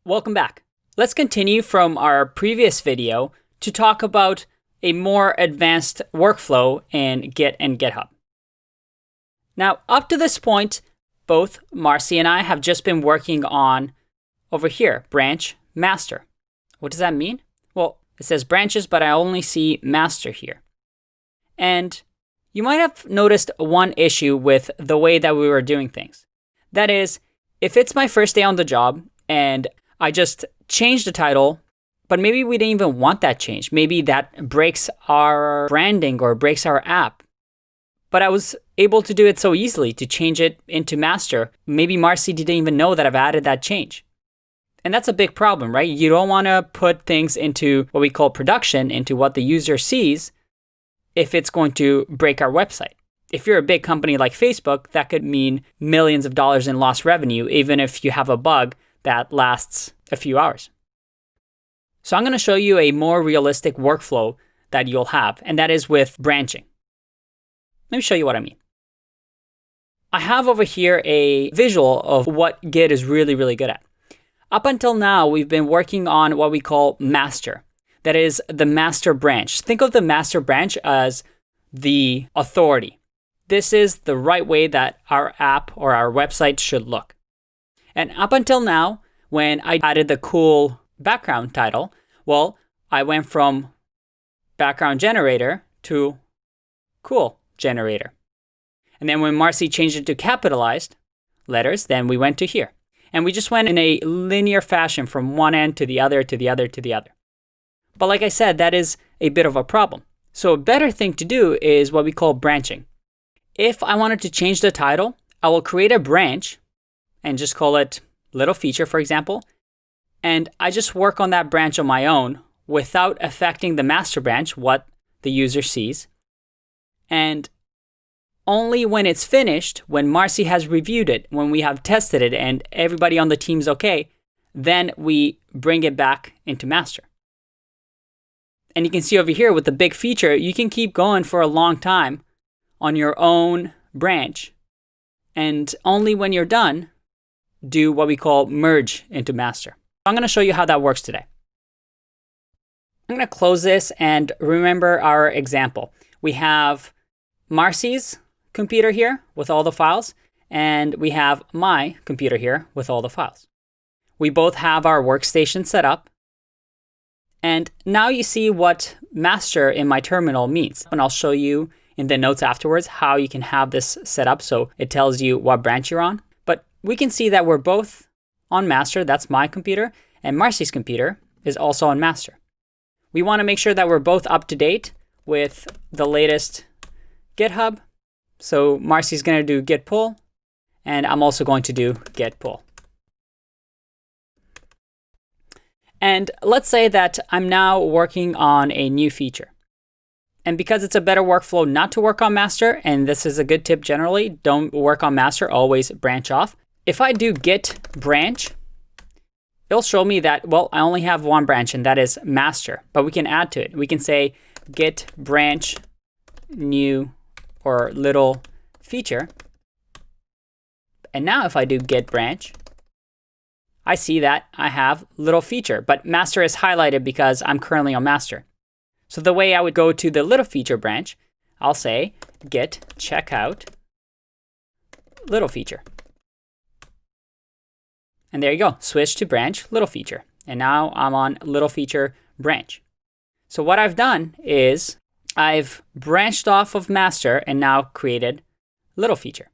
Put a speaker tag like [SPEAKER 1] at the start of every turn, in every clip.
[SPEAKER 1] Welcome back. Let's continue from our previous video to talk about a more advanced workflow in Git and GitHub. Now, up to this point, both Marcy and I have just been working on over here, branch master. What does that mean? Well, it says branches, but I only see master here. And you might have noticed one issue with the way that we were doing things. That is, if it's my first day on the job and I just changed the title, but maybe we didn't even want that change. Maybe that breaks our branding or breaks our app. But I was able to do it so easily to change it into master. Maybe Marcy didn't even know that I've added that change. And that's a big problem, right? You don't want to put things into what we call production, into what the user sees, if it's going to break our website. If you're a big company like Facebook, that could mean millions of dollars in lost revenue, even if you have a bug that lasts a few hours. So I'm going to show you a more realistic workflow that you'll have, and that is with branching. Let me show you what I mean. I have over here a visual of what Git is really good at. Up until now, we've been working on what we call master. That is the master branch. Think of the master branch as the authority. This is the right way that our app or our website should look. And up until now, when I added the cool background title, well, I went from background generator to cool generator. And then when Marcy changed it to capitalized letters, then we went to here. And we just went in a linear fashion from one end to the other, to the other, to the other. But like I said, that is a bit of a problem. So a better thing to do is what we call branching. If I wanted to change the title, I will create a branch and just call it little feature, for example. And I just work on that branch on my own without affecting the master branch, what the user sees. And only when it's finished, when Marcy has reviewed it, when we have tested it and everybody on the team's okay, then we bring it back into master. And you can see over here with the big feature, you can keep going for a long time on your own branch. And only when you're done, do what we call merge into master. I'm going to show you how that works today. I'm going to close this and remember our example. We have Marcy's computer here with all the files, and we have my computer here with all the files. We both have our workstation set up. And now you see what master in my terminal means. And I'll show you in the notes afterwards how you can have this set up so it tells you what branch you're on. But we can see that we're both on master. That's my computer. And Marcy's computer is also on master. We want to make sure that we're both up to date with the latest GitHub. So Marcy's going to do git pull, and I'm also going to do git pull. And let's say that I'm now working on a new feature. And because it's a better workflow not to work on master, and this is a good tip generally, don't work on master, always branch off. If I do git branch, it'll show me that, well, I only have one branch, and that is master. But we can add to it. We can say git branch new or little feature. And now if I do git branch, I see that I have little feature, but master is highlighted because I'm currently on master. So the way I would go to the little feature branch, I'll say git checkout little feature. And there you go, switch to branch little feature. And now I'm on little feature branch. So what I've done is I've branched off of master and now created little feature.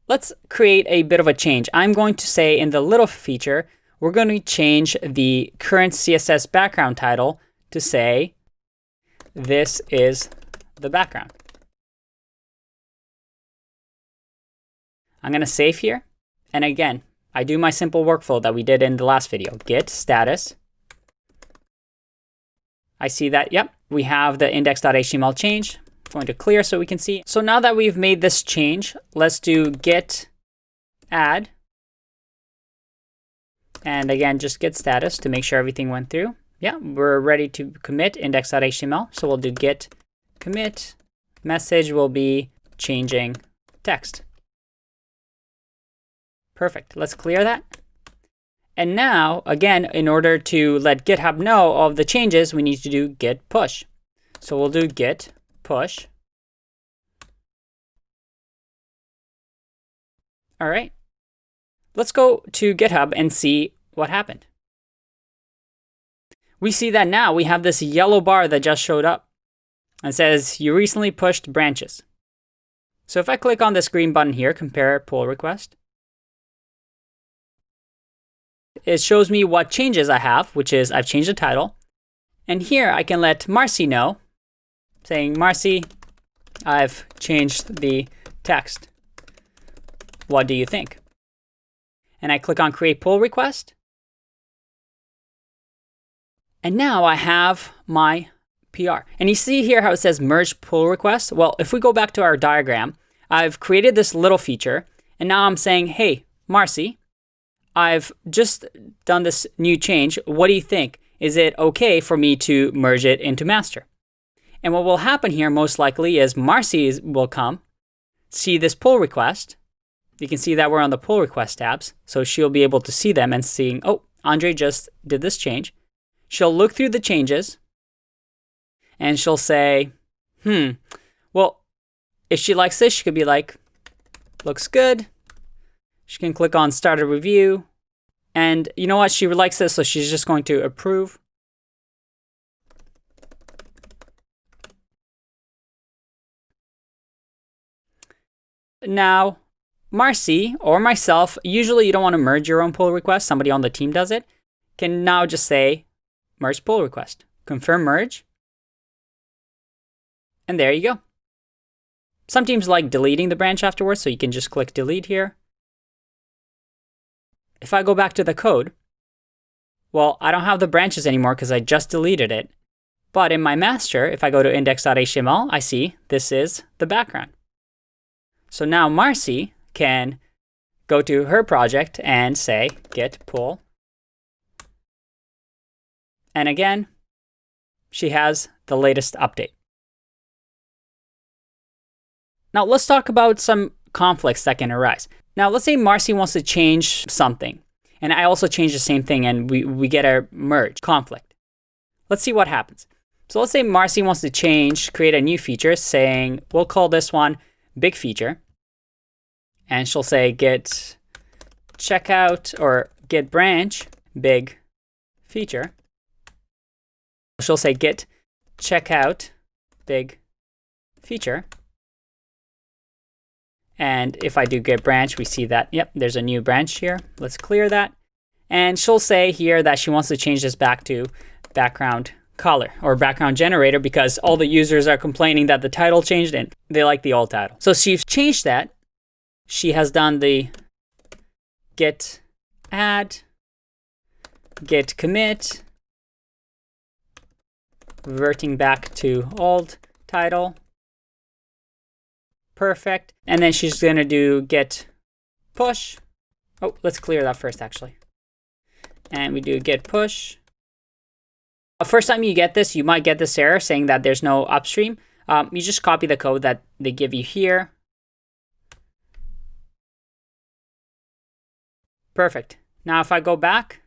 [SPEAKER 1] Let's create a bit of a change. I'm going to say in the little feature, we're going to change the current CSS background title to say, this is the background. I'm going to save here. And again, I do my simple workflow that we did in the last video. Git status. I see that, yep, we have the index.html change. Going to clear so we can see. So now that we've made this change, let's do git add. And again, just git status to make sure everything went through. Yeah, we're ready to commit index.html. So we'll do git commit. Message will be changing text. Perfect. Let's clear that. And now, again, in order to let GitHub know of the changes, we need to do git push. So we'll do git push. All right. Let's go to GitHub and see what happened. We see that now we have this yellow bar that just showed up. It says, you recently pushed branches. So if I click on this green button here, compare pull request, it shows me what changes I have, which is I've changed the title. And here I can let Marcy know, saying, Marcy, I've changed the text. What do you think? And I click on create pull request. And now I have my PR. And you see here how it says merge pull request? Well, if we go back to our diagram, I've created this little feature. And now I'm saying, hey, Marcy, I've just done this new change. What do you think? Is it okay for me to merge it into master? And what will happen here most likely is Marcy will come, see this pull request. You can see that we're on the pull request tabs. So she'll be able to see them and seeing, oh, Andre just did this change. She'll look through the changes and she'll say, well, if she likes this, she could be like, looks good. She can click on start a review. And you know what? She likes this, so she's just going to approve. Now, Marcy or myself, usually you don't want to merge your own pull request. Somebody on the team does it. Can now just say merge pull request. Confirm merge. And there you go. Some teams like deleting the branch afterwards, so you can just click delete here. If I go back to the code, well, I don't have the branches anymore because I just deleted it. But in my master, if I go to index.html, I see this is the background. So now Marcy can go to her project and say git pull. And again, she has the latest update. Now let's talk about some conflicts that can arise. Now let's say Marcy wants to change something, and I also change the same thing, and we get a merge conflict. Let's see what happens. So let's say Marcy wants to create a new feature saying, we'll call this one big feature. And she'll say git checkout or git branch big feature. She'll say git checkout big feature. And if I do git branch, we see that, yep, there's a new branch here. Let's clear that. And she'll say here that she wants to change this back to background color or background generator because all the users are complaining that the title changed and they like the old title. So she's changed that. She has done the git add, git commit, reverting back to old title. Perfect. And then she's going to do git push. Oh, let's clear that first, actually. And we do git push. The first time you get this, you might get this error saying that there's no upstream. You just copy the code that they give you here. Perfect. Now if I go back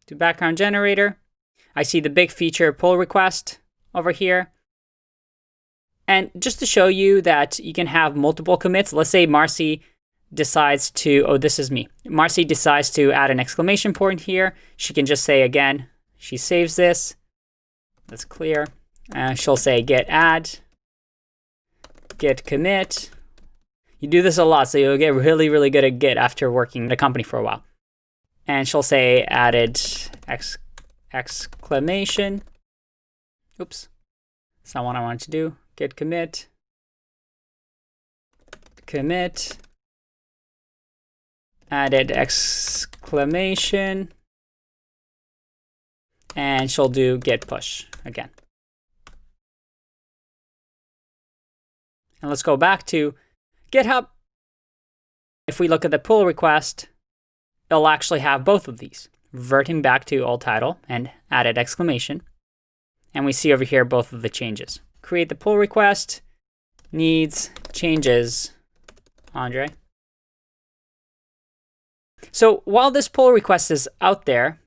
[SPEAKER 1] to background generator, I see the big feature pull request over here. And just to show you that you can have multiple commits, let's say Marcy decides to, oh, this is me. Marcy decides to add an exclamation point here. She can just say again, she saves this. That's clear. She'll say git add, git commit. You do this a lot, so you'll get really, really good at Git after working at a company for a while. And she'll say added exclamation. Oops, that's not what I wanted to do. Git commit, commit, added exclamation, and she'll do git push again. And let's go back to GitHub. If we look at the pull request, it'll actually have both of these, reverting back to old title and added exclamation. And we see over here both of the changes. Create the pull request, needs changes, Andre. So while this pull request is out there,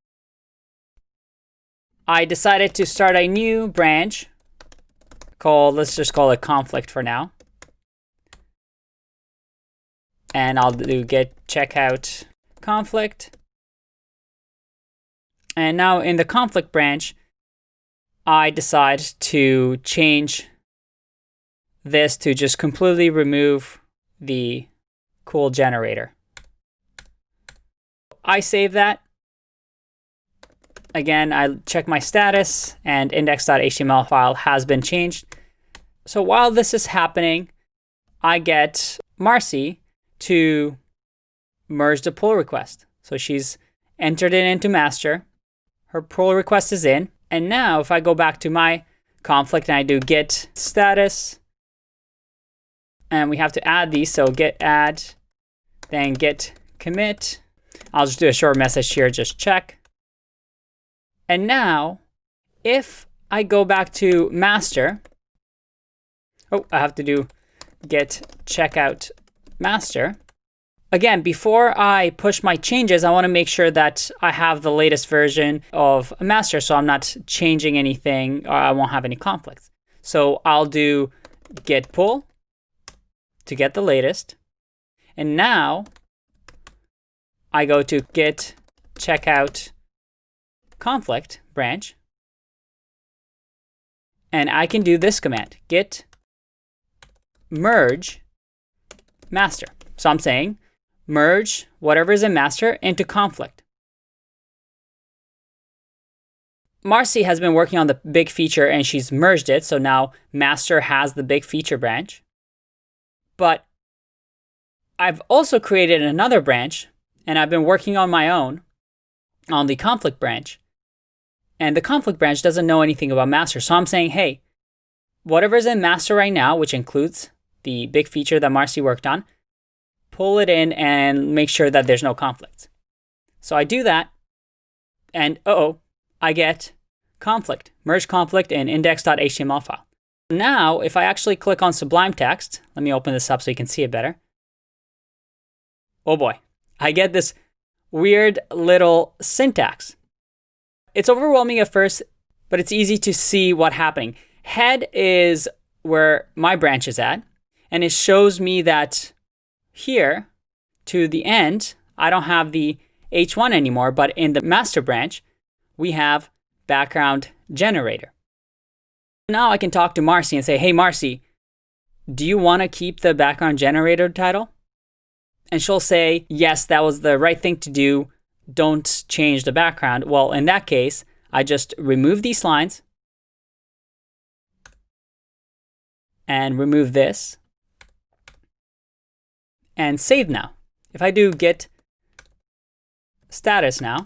[SPEAKER 1] I decided to start a new branch called, let's just call it conflict for now. And I'll do git checkout conflict. And now in the conflict branch, I decide to change this to just completely remove the cool generator. I save that. Again, I check my status and index.html file has been changed. So while this is happening, I get Marcy to merge the pull request. So she's entered it into master. Her pull request is in. And now if I go back to my conflict and I do git status, and we have to add these, so git add, then git commit. I'll just do a short message here, just check. And now, if I go back to master, I have to do git checkout master. Again, before I push my changes, I want to make sure that I have the latest version of master, so I'm not changing anything, or I won't have any conflicts. So I'll do git pull to get the latest. And now I go to git checkout conflict branch, and I can do this command, git merge master. So I'm saying merge whatever is in master into conflict. Marcy has been working on the big feature and she's merged it, so now master has the big feature branch. But I've also created another branch, and I've been working on my own on the conflict branch. And the conflict branch doesn't know anything about master. So I'm saying, hey, whatever's in master right now, which includes the big feature that Marcy worked on, pull it in and make sure that there's no conflicts. So I do that, and I get conflict, merge conflict in index.html file. Now, if I actually click on Sublime Text, let me open this up so you can see it better. Oh boy, I get this weird little syntax. It's overwhelming at first, but it's easy to see what's happening. Head is where my branch is at, and it shows me that here to the end, I don't have the H1 anymore, but in the master branch, we have background generator. Now I can talk to Marcy and say, hey, Marcy, do you want to keep the background generator title? And she'll say, yes, that was the right thing to do. Don't change the background. Well, in that case, I just remove these lines and remove this and save now. If I do git status now,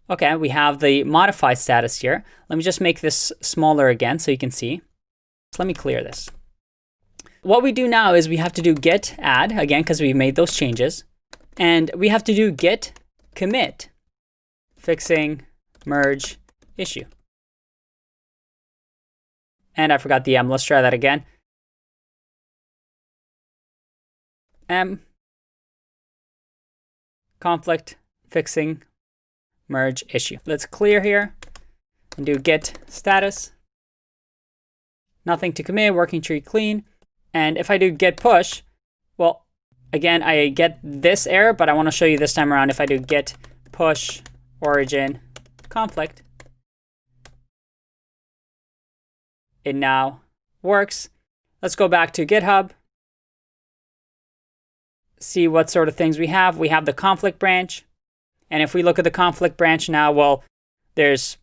[SPEAKER 1] okay, we have the modified status here. Let me just make this smaller again so you can see. So let me clear this. What we do now is we have to do git add, again, because we made those changes. And we have to do git commit, fixing merge issue. And I forgot the M. Let's try that again. M, conflict, fixing merge issue. Let's clear here and do git status. Nothing to commit, working tree clean. And if I do git push, well, again, I get this error, but I want to show you this time around. If I do git push origin conflict, it now works. Let's go back to GitHub, see what sort of things we have. We have the conflict branch. And if we look at the conflict branch now, well, there's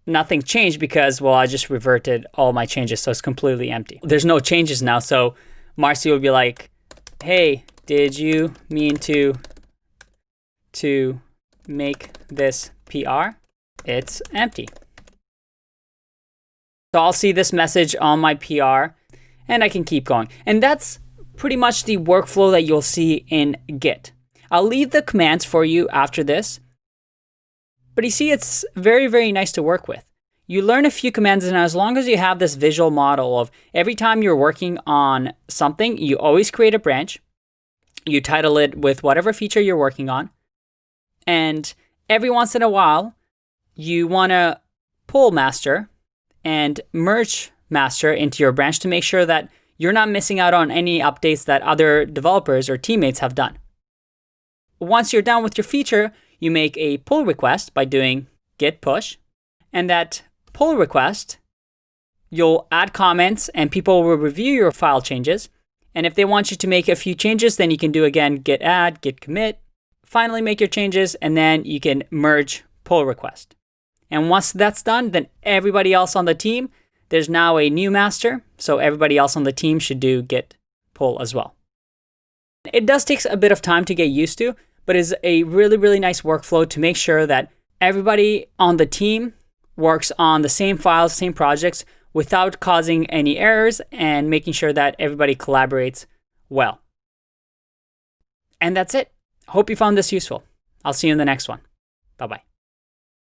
[SPEAKER 1] nothing changed because, well, I just reverted all my changes, so it's completely empty. There's no changes now, so Marcy will be like, hey, did you mean to make this PR? It's empty. So I'll see this message on my PR, and I can keep going. And that's pretty much the workflow that you'll see in Git. I'll leave the commands for you after this. But you see, it's very, very nice to work with. You learn a few commands, and as long as you have this visual model of every time you're working on something, you always create a branch. You title it with whatever feature you're working on. And every once in a while, you want to pull master and merge master into your branch to make sure that you're not missing out on any updates that other developers or teammates have done. Once you're done with your feature, you make a pull request by doing git push. And that pull request, you'll add comments and people will review your file changes. And if they want you to make a few changes, then you can do again git add, git commit, finally make your changes, and then you can merge pull request. And once that's done, then everybody else on the team, there's now a new master. So everybody else on the team should do git pull as well. It does take a bit of time to get used to, but it's a really, really nice workflow to make sure that everybody on the team works on the same files, same projects, without causing any errors and making sure that everybody collaborates well. And that's it. Hope you found this useful. I'll see you in the next one. Bye-bye.